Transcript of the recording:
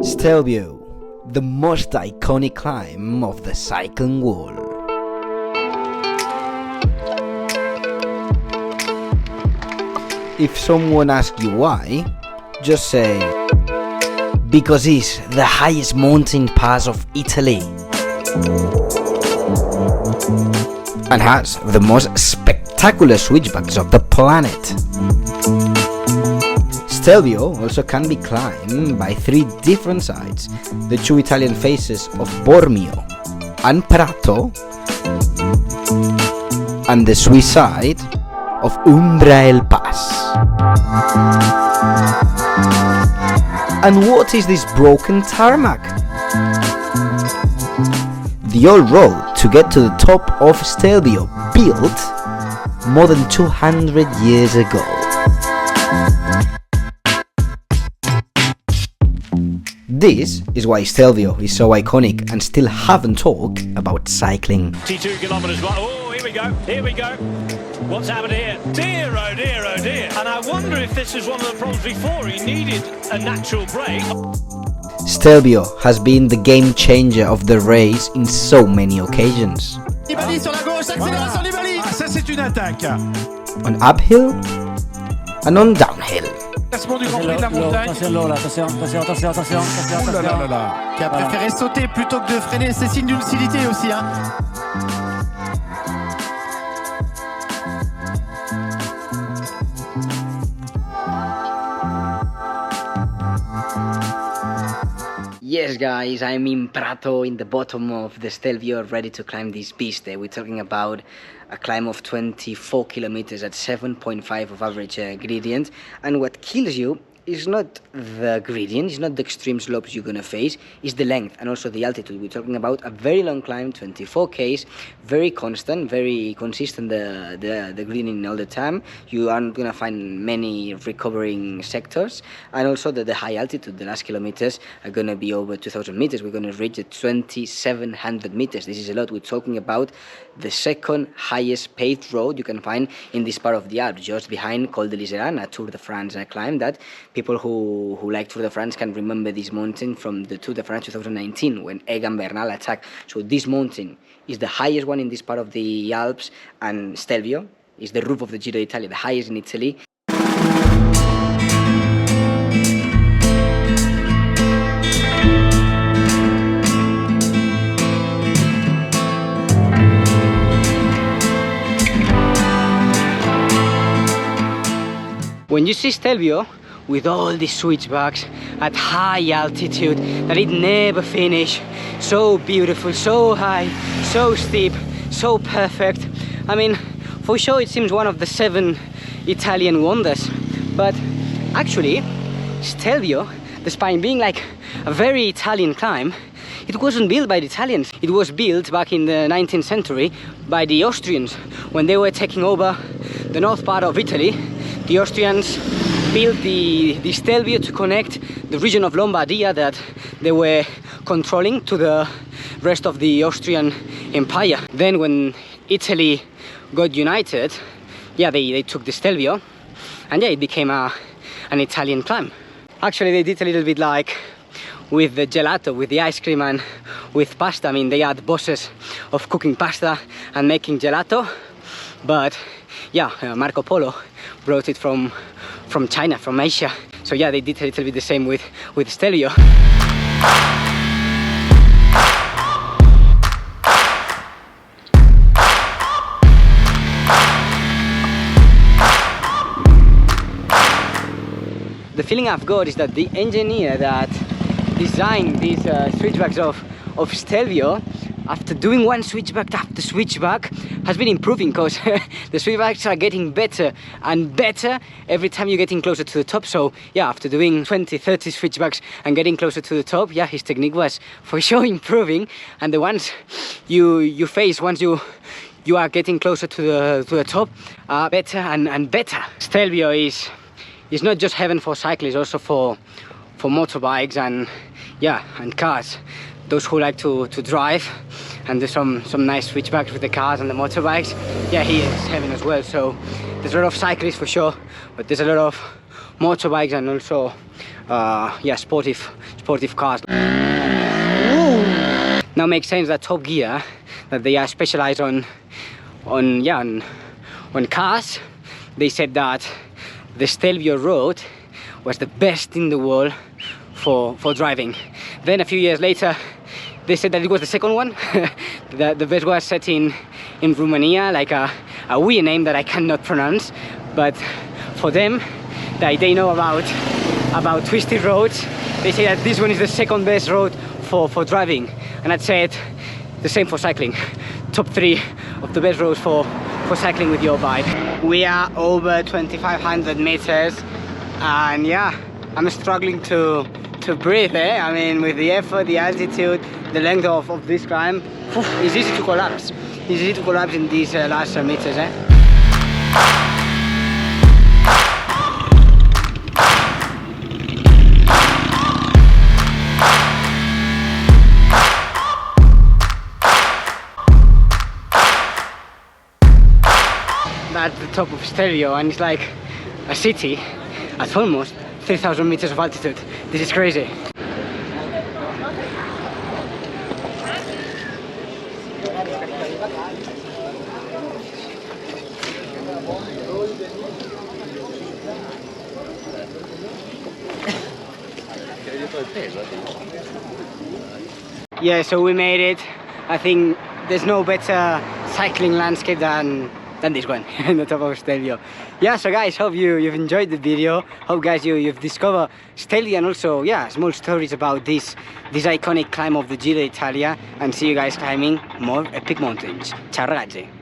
Stelvio, the most iconic climb of the cycling world. If someone asks you why, just say, because it's the highest mountain pass of Italy and has the most spectacular switchbacks of the planet. Stelvio also can be climbed by three different sides, the two Italian faces of Bormio and Prato, and the Swiss side of Umbrail Pass. And what is this broken tarmac? The old road to get to the top of Stelvio, built more than 200 years ago. This is why Stelvio is so iconic and still haven't talked about cycling. 22 kilometers. Oh, here we go. What's happened here? Dear, oh dear, oh dear. And I wonder if this is one of the problems before. He needed a natural break. Stelvio has been the game changer of the race in so many occasions. Nibali sur la gauche, accélération Nibali. Ah, ça c'est une attaque. On uphill and on downhill. Classement du Grand Prix de la montagne. Attention. Ouh là là là là. Qui a préféré sauter plutôt que de freiner, c'est signe d'une lucidité aussi. Yes guys, I'm in Prato in the bottom of the Stelvio, ready to climb this beast. We're talking about a climb of 24 kilometers at 7.5 of average gradient, and what kills you is not the gradient, it's not the extreme slopes you're gonna face, it's the length and also the altitude. We're talking about a very long climb, 24 Ks, very constant, very consistent the gradient all the time. You aren't gonna find many recovering sectors, and also the high altitude, the last kilometers are gonna be over 2,000 meters. We're gonna reach the 2,700 meters. This is a lot. We're talking about the second highest paved road you can find in this part of the Alps, just behind Col de l'Iseran, a Tour de France climb that people who like Tour de France can remember this mountain from the Tour de France 2019 when Egan Bernal attacked. So this mountain is the highest one in this part of the Alps, and Stelvio is the roof of the Giro d'Italia, the highest in Italy. When you see Stelvio with all these switchbacks at high altitude that it never finish, so beautiful, so high, so steep, so perfect. I mean, for sure it seems one of the 7 Italian wonders, but actually Stelvio, despite being like a very Italian climb, it wasn't built by the Italians. It was built back in the 19th century by the Austrians when they were taking over the north part of Italy. The Austrians built the Stelvio to connect the region of Lombardia that they were controlling to the rest of the Austrian Empire. Then when Italy got united, they took the Stelvio, and it became an Italian climb. Actually, they did a little bit like with the gelato, with the ice cream and with pasta. I mean, they had bosses of cooking pasta and making gelato, but Marco Polo brought it from China, from Asia. So they did a little bit the same with Stelvio. The feeling I've got is that the engineer that designed these switchbacks of Stelvio, after doing one switchback after switchback, has been improving, because the switchbacks are getting better and better every time you're getting closer to the top. So after doing 20-30 switchbacks and getting closer to the top, his technique was for sure improving, and the ones you face once you are getting closer to the top are better and better. Stelvio is not just heaven for cyclists, also for motorbikes and cars. Those who like to drive and do some nice switchbacks with the cars and the motorbikes, he is heaven as well. So there's a lot of cyclists for sure, but there's a lot of motorbikes and also sportive sportive cars. Now makes sense that Top Gear, that they are specialized on cars. They said that the Stelvio road was the best in the world for driving. Then a few years later, they said that it was the second one. The best was set in Romania, like a weird name that I cannot pronounce. But for them, they know about twisted roads. They say that this one is the second best road for driving. And I'd say it the same for cycling. Top 3 of the best roads for cycling with your bike. We are over 2,500 meters, and yeah, I'm struggling to breathe, eh? I mean, with the effort, the altitude, the length of this climb, it's easy to collapse. It's easy to collapse in these last meters, eh? At the top of Stelvio, and it's like a city at almost 3,000 meters of altitude. This is crazy. Yeah, so we made it. I think there's no better cycling landscape than this one in the top of Stelvio. Yeah, so guys, hope you've enjoyed the video. Hope guys you've discovered Stelvio, and also small stories about this iconic climb of the Giro d'Italia, and see you guys climbing more epic mountains. Ciao ragazzi.